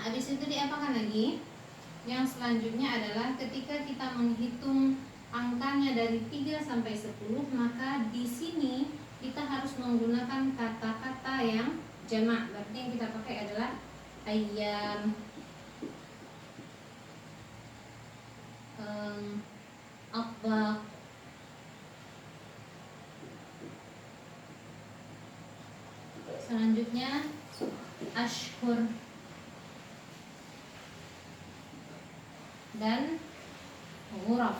Nah, habis itu diapakan lagi? Yang selanjutnya adalah ketika kita menghitung angkanya dari 3 sampai 10, maka di sini kita harus menggunakan kata-kata yang jamak. Berarti yang kita pakai adalah ayyam, atbaq, selanjutnya ashhur dan ghuraf.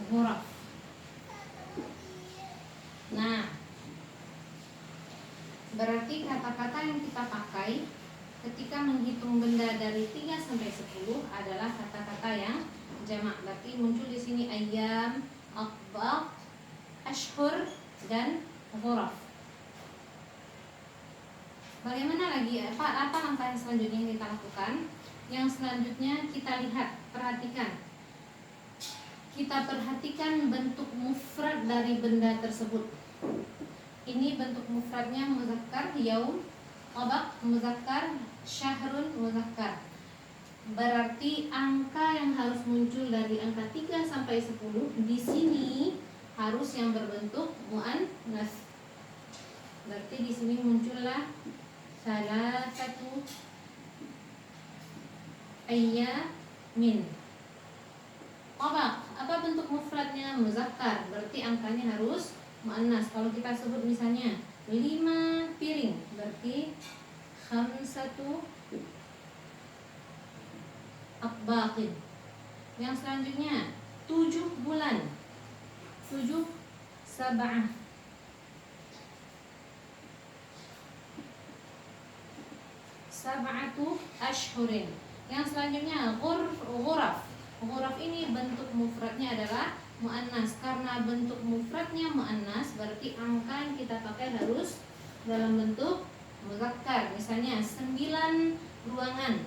Ghuraf. Nah, berarti kata-kata yang kita pakai ketika menghitung benda dari 3 sampai 10 adalah kata-kata yang jamak. Berarti muncul di sini ayyam, atbaq, ashhur dan ghuraf. Bagaimana lagi? Apa langkah yang selanjutnya yang kita lakukan? Yang selanjutnya kita lihat, perhatikan. Kita perhatikan bentuk mufrad dari benda tersebut. Ini bentuk mufradnya muzakkar, yaum, atbaq, muzakkar, syahrun, muzakkar. Berarti angka yang harus muncul dari angka 3 sampai 10 di sini harus yang berbentuk muannas. Berarti di sini muncullah salah satu ayyamin. Atbaq, apa bentuk mufradnya? Muzakkar. Berarti angkanya harus muannas. Kalau kita sebut misalnya 5 piring, berarti khamsatu atbaqin. Yang selanjutnya 7 bulan, 7 sab'ah. Sab'atu ashhurin. Yang selanjutnya ghuraf. Ghuraf ini bentuk mufradnya adalah muannas. Karena bentuk mufradnya muannas, berarti angka yang kita pakai harus dalam bentuk muzakkar. Misalnya 9 ruangan.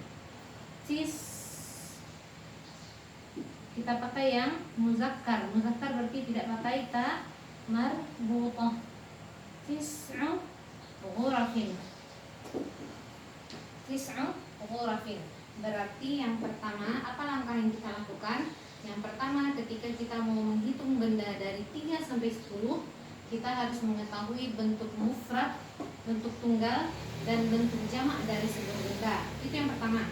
Kita pakai yang muzakkar. Muzakkar berarti tidak pakai ta marbutah. Tis'u ghurafin. Tis'u ghurafin. Berarti yang pertama, apa langkah yang kita lakukan? Yang pertama, ketika kita mau menghitung benda dari 3 sampai 10, kita harus mengetahui bentuk mufrad, bentuk tunggal, dan bentuk jamak dari sebuah benda. Itu yang pertama.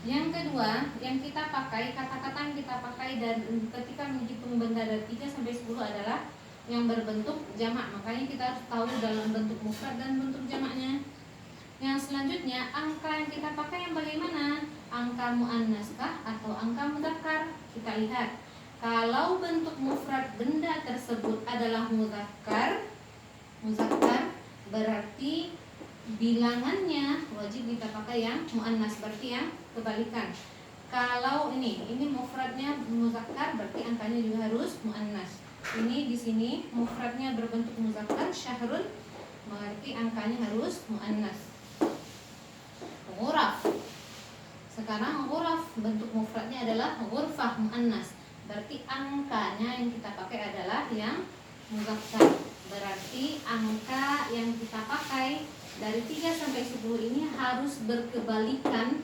Yang kedua, yang kita pakai, kata-kata yang kita pakai dan ketika menghitung benda dari 3 sampai 10 adalah yang berbentuk jamak. Makanya kita harus tahu dalam bentuk mufrad dan bentuk jamaknya. Yang selanjutnya, angka yang kita pakai yang bagaimana? Angka muannas kah atau angka mudzakkar? Kita lihat. Kalau bentuk mufrad benda tersebut adalah muzakkar, berarti bilangannya wajib kita pakai yang muannas, berarti yang kebalikan. Kalau ini mufradnya muzakkar, berarti angkanya juga harus muannas. Ini di sini mufradnya berbentuk muzakkar, syahrun, berarti angkanya harus muannas. Ghuraf. Sekarang ghuraf bentuk mufradnya adalah ghurfah, muannas. Berarti angkanya yang kita pakai adalah yang muzakkar. Berarti angka yang kita pakai dari 3 sampai 10 ini harus berkebalikan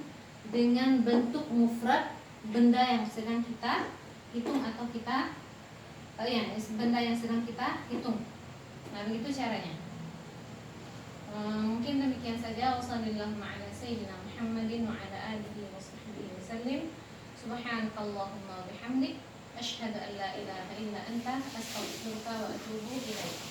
dengan bentuk mufrad benda yang sedang kita hitung atau benda yang sedang kita hitung. Nah, begitu caranya. Mungkin demikian saja. Wassalamualaikum warahmatullahi wabarakatuh. Subhanakallahumma wa bihamdik, asyhadu an la ilaha illa anta, astaghfiruka wa atubu ilaik.